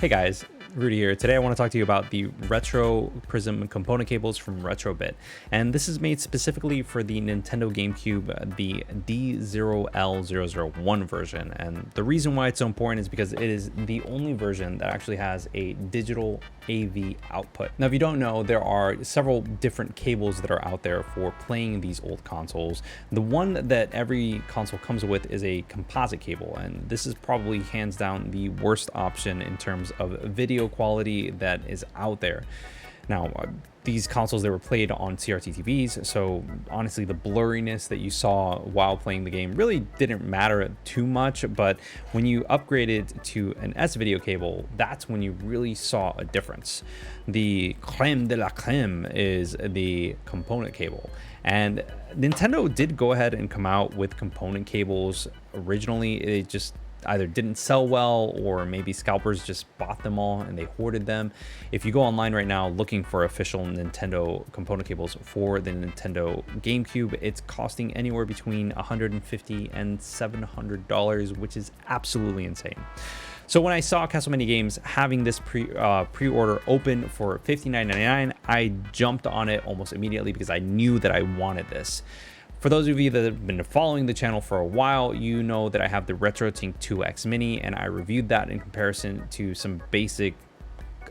Hey guys, Rudy here. Today I want to talk to you about the Retro Prism component cables from Retrobit. And this is made specifically for the Nintendo GameCube, the D0L001 version. And the reason why it's so important is because it is the only version that actually has a digital AV output. Now, if you don't know, there are several different cables that are out there for playing these old consoles. The one that every console comes with is a composite cable, and this is probably hands down the worst option in terms of video quality that is out there. Now, these consoles, they were played on CRT TVs, so honestly, the blurriness that you saw while playing the game really didn't matter too much, but when you upgraded to an S-video cable, that's when you really saw a difference. The creme de la creme is the component cable, and Nintendo did go ahead and come out with component cables originally. It just either didn't sell well, or maybe scalpers just bought them all and they hoarded them. If you go online right now looking for official Nintendo component cables for the Nintendo GameCube, it's costing anywhere between $150 and $700, which is absolutely insane. So when I saw Castle Many Games having this pre-order open for $59.99, I jumped on it almost immediately because I knew that I wanted this. For those of you that have been following the channel for a while, you know that I have the Retrotink 2X Mini, and I reviewed that in comparison to some basic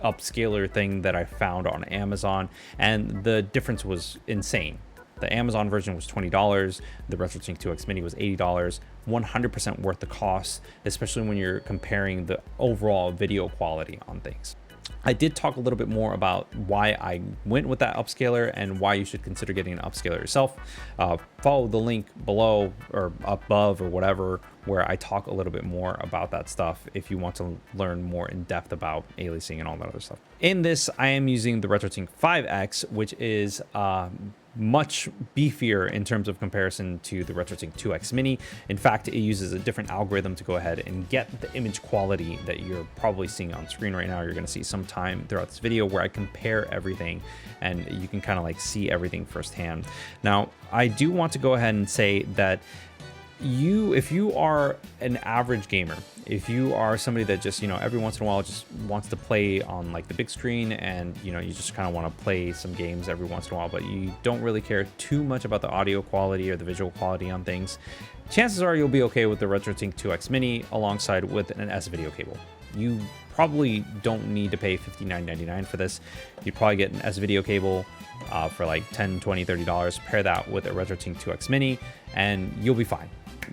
upscaler thing that I found on Amazon, and the difference was insane. The Amazon version was $20, the Retrotink 2X Mini was $80, 100% worth the cost, especially when you're comparing the overall video quality on things. I did talk a little bit more about why I went with that upscaler and why you should consider getting an upscaler yourself. Follow the link below or above or whatever, where I talk a little bit more about that stuff if you want to learn more in depth about aliasing and all that other stuff. In this, I am using the Retrotink 5X, which is much beefier in terms of comparison to the Retrotink 2X Mini. In fact, it uses a different algorithm to go ahead and get the image quality that you're probably seeing on screen right now. You're going to see some time throughout this video where I compare everything and you can kind of like see everything firsthand. Now, I do want to go ahead and say that if you are an average gamer, if you are somebody that just, every once in a while just wants to play on like the big screen, and you just kind of want to play some games every once in a while, but you don't really care too much about the audio quality or the visual quality on things, chances are you'll be okay with the Retrotink 2X Mini alongside with an S-video cable. You probably don't need to pay $59.99 for this. You'd probably get an S-video cable for like $10, $20, $30, pair that with a Retrotink 2X Mini, and you'll be fine.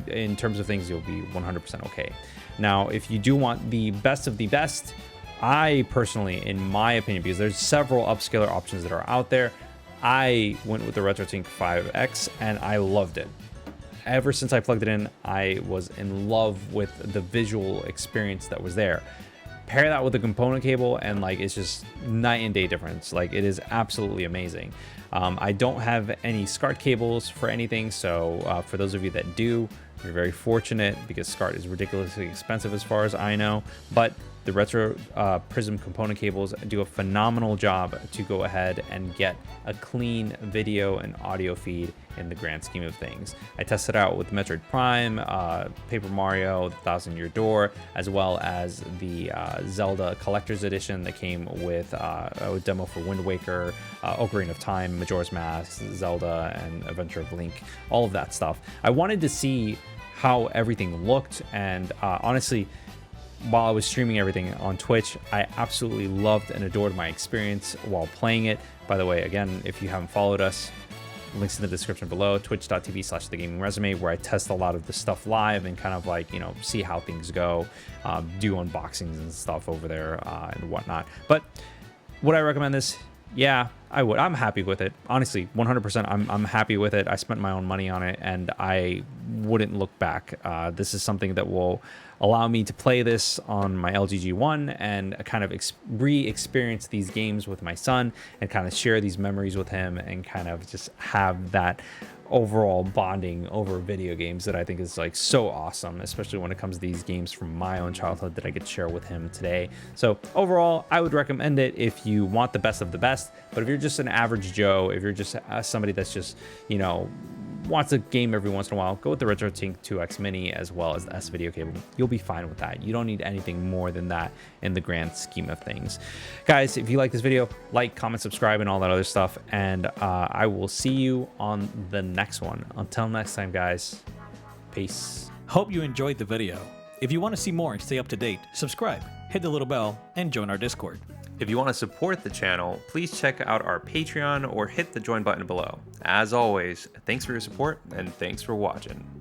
In terms of things, you'll be 100% okay. Now, if you do want the best of the best, I personally, in my opinion, because there's several upscaler options that are out there, I went with the Retrotink 5X and I loved it. Ever since I plugged it in, I was in love with the visual experience that was there. Pair that with the component cable and like it's just night and day difference. Like, it is absolutely amazing. I don't have any SCART cables for anything, so for those of you that do, you're very fortunate because SCART is ridiculously expensive as far as I know. But the Retro Prism component cables do a phenomenal job to go ahead and get a clean video and audio feed in the grand scheme of things. I tested out with Metroid Prime, Paper Mario, The Thousand Year Door, as well as the Zelda Collector's Edition that came with a demo for Wind Waker, Ocarina of Time, Majora's Mask, Zelda, and Adventure of Link, all of that stuff. I wanted to see how everything looked, and honestly, while I was streaming everything on Twitch, I absolutely loved and adored my experience while playing it. By the way, again, if you haven't followed us, links in the description below, twitch.tv/thegamingresume, where I test a lot of the stuff live and kind of like, see how things go, do unboxings and stuff over there and whatnot. But would I recommend this? Yeah, I would. I'm happy with it. Honestly, 100%, I'm happy with it. I spent my own money on it and I wouldn't look back. This is something that will allow me to play this on my LG G1 and kind of re-experience these games with my son and kind of share these memories with him and kind of just have that overall bonding over video games that I think is like so awesome, especially when it comes to these games from my own childhood that I get to share with him today. So overall, I would recommend it if you want the best of the best. But if you're just an average Joe, if you're just somebody that's just, wants a game every once in a while, go with the Retrotink 2X Mini as well as the S video cable. You'll be fine with that. You don't need anything more than that in the grand scheme of things. Guys, if you like this video, like, comment, subscribe, and all that other stuff. And I will see you on the next one. Until next time, guys, peace. Hope you enjoyed the video. If you want to see more and stay up to date, subscribe, hit the little bell, and join our Discord. If you want to support the channel, please check out our Patreon or hit the join button below. As always, thanks for your support and thanks for watching.